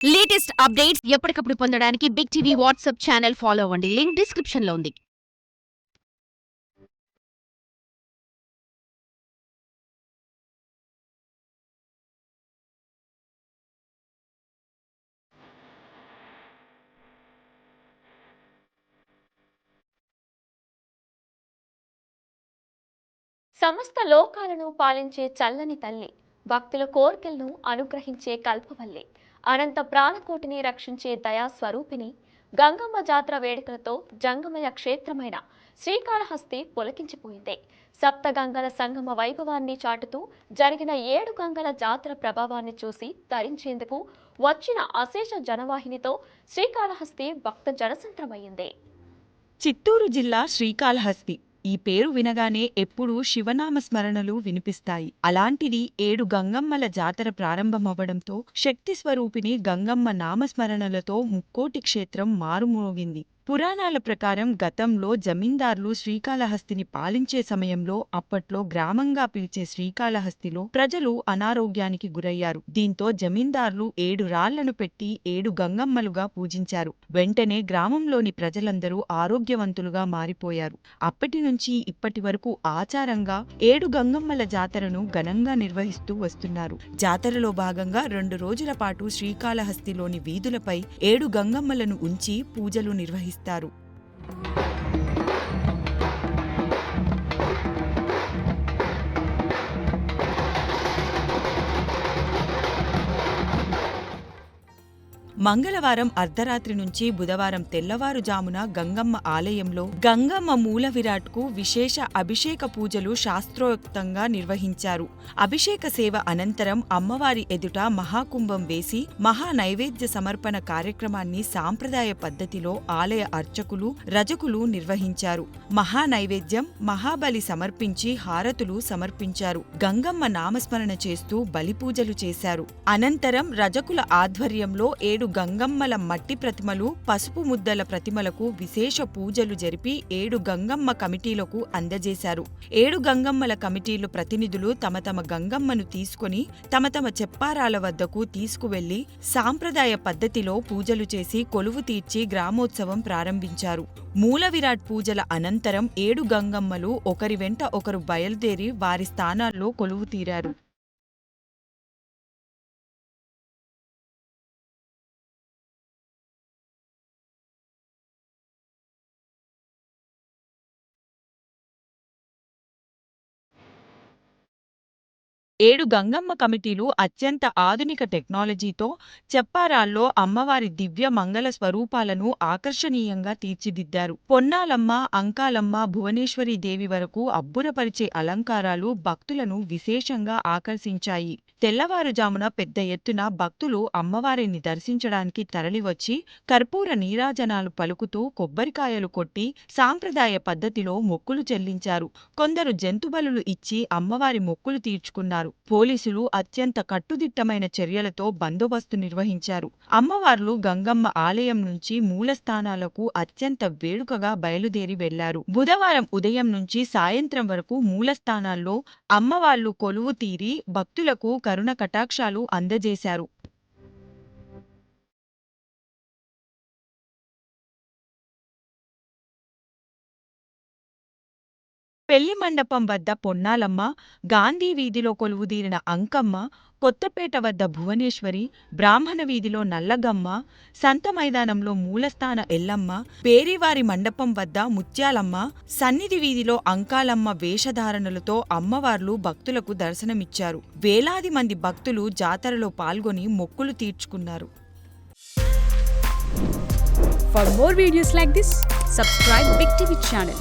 Latest updates ఎప్పటికప్పుడు పొందడానికి big TV WhatsApp channel follow అవ్వండి. లింక్ డిస్క్రిప్షన్ లో ఉంది. సమస్త లోకాలను పాలించే చల్లని తల్లి, భక్తుల కోర్కెలను అనుగ్రహించే కల్పవల్లి, అనంత ప్రాణకోటిని రక్షించే దయా స్వరూపిణి, గంగమ్మ జాతర వేడుకలతో జంగమయ క్షేత్రమైన శ్రీకాళహస్తి పులకించిపోయింది. సప్త గంగల సంగమ వైభవాన్ని చాటుతూ జరిగిన 7 గంగల జాతర ప్రభావాన్ని చూసి తరించేందుకు వచ్చిన అశేష జనవాహినితో శ్రీకాళహస్తి భక్త జనసంద్రమయ్యింది. చిత్తూరు జిల్లా శ్రీకాళహస్తి ఈ పేరు వినగానే ఎప్పుడూ శివనామ స్మరణలు వినిపిస్తాయి. అలాంటిది 7 గంగమ్మల జాతర ప్రారంభమవ్వడంతో శక్తి స్వరూపిణి గంగమ్మ నామస్మరణలతో ముక్కోటి క్షేత్రం మారుమోగింది. పురాణాల ప్రకారం గతంలో జమీందార్లు శ్రీకాళహస్తిని పాలించే సమయంలో అప్పట్లో గ్రామంగా పిలిచే శ్రీకాళహస్తిలో ప్రజలు అనారోగ్యానికి గురయ్యారు. దీంతో జమీందార్లు 7 రాళ్లను పెట్టి 7 గంగమ్మలుగా పూజించారు. వెంటనే గ్రామంలోని ప్రజలందరూ ఆరోగ్యవంతులుగా మారిపోయారు. అప్పటి నుంచి ఇప్పటి వరకు ఆచారంగా 7 గంగమ్మల జాతరను ఘనంగా నిర్వహిస్తూ వస్తున్నారు. జాతరలో భాగంగా 2 రోజుల పాటు శ్రీకాళహస్తిలోని వీధులపై 7 గంగమ్మలను ఉంచి పూజలు నిర్వహిస్తారు. మంగళవారం అర్ధరాత్రి నుంచి బుధవారం తెల్లవారుజామున గంగమ్మ ఆలయంలో గంగమ్మ మూల విరాట్కు విశేష అభిషేక పూజలు శాస్త్రోక్తంగా నిర్వహించారు. అభిషేక సేవ అనంతరం అమ్మవారి ఎదుట మహాకుంభం వేసి మహా నైవేద్య సమర్పణ కార్యక్రమాన్ని సాంప్రదాయ పద్ధతిలో ఆలయ అర్చకులు రజకులు నిర్వహించారు. మహా నైవేద్యం మహాబలి సమర్పించి హారతులు సమర్పించారు. గంగమ్మ నామస్మరణ చేస్తూ బలిపూజలు చేశారు. అనంతరం రజకుల ఆధ్వర్యంలో 7 గంగమ్మల మట్టి ప్రతిమలు పసుపు ముద్దల ప్రతిమలకు విశేష పూజలు జరిపి 7 గంగమ్మ కమిటీలకు అందజేశారు. 7 గంగమ్మల కమిటీలు ప్రతినిధులు తమ తమ గంగమ్మను తీసుకుని తమ తమ చెప్పారాల వద్దకు తీసుకువెళ్లి సాంప్రదాయ పద్ధతిలో పూజలు చేసి కొలువు తీర్చి గ్రామోత్సవం ప్రారంభించారు. మూల విరాట్ పూజల అనంతరం 7 గంగమ్మలు ఒకరి వెంట ఒకరు బయలుదేరి వారి స్థానాల్లో కొలువు తీరారు. ఏడు గంగమ్మ కమిటీలు అత్యంత ఆధునిక టెక్నాలజీతో చెప్పారాల్లో అమ్మవారి దివ్య మంగళ స్వరూపాలను ఆకర్షణీయంగా తీర్చిదిద్దారు. పొన్నాలమ్మ, అంకాలమ్మ, భువనేశ్వరి దేవి వరకు అబ్బురపరిచే అలంకారాలు భక్తులను విశేషంగా ఆకర్షించాయి. తెల్లవారుజామున పెద్ద ఎత్తున భక్తులు అమ్మవారిని దర్శించడానికి తరలివచ్చి కర్పూర నీరాజనాలు పలుకుతూ కొబ్బరికాయలు కొట్టి సాంప్రదాయ పద్ధతిలో మొక్కులు చెల్లించారు. కొందరు జంతుబలులు ఇచ్చి అమ్మవారి మొక్కులు తీర్చుకున్నారు. పోలీసులు అత్యంత కట్టుదిట్టమైన చర్యలతో బందోబస్తు నిర్వహించారు. అమ్మవార్లు గంగమ్మ ఆలయం నుంచి మూలస్థానాలకు అత్యంత వేడుకగా బయలుదేరి వెళ్లారు. బుధవారం ఉదయం నుంచి సాయంత్రం వరకు మూలస్థానాల్లో అమ్మవార్లు కొలువు తీరి భక్తులకు కరుణ కటాక్షాలు అందజేశారు. పెళ్లి మండపం వద్ద పొన్నాలమ్మ, గాంధీ వీధిలో కొలువుదీరిన అంకమ్మ, కొత్తపేట వద్ద భువనేశ్వరి, బ్రాహ్మణ వీధిలో నల్లగమ్మ, సంత మైదానంలో మూలస్థాన ఎల్లమ్మ, పేరివారి మండపం వద్ద ముత్యాలమ్మ, సన్నిధి వీధిలో అంకాలమ్మ వేషధారణలతో అమ్మవార్లు భక్తులకు దర్శనమిచ్చారు. వేలాది మంది భక్తులు జాతరలో పాల్గొని మొక్కులు తీర్చుకున్నారు. For more videos like this, subscribe Big TV channel.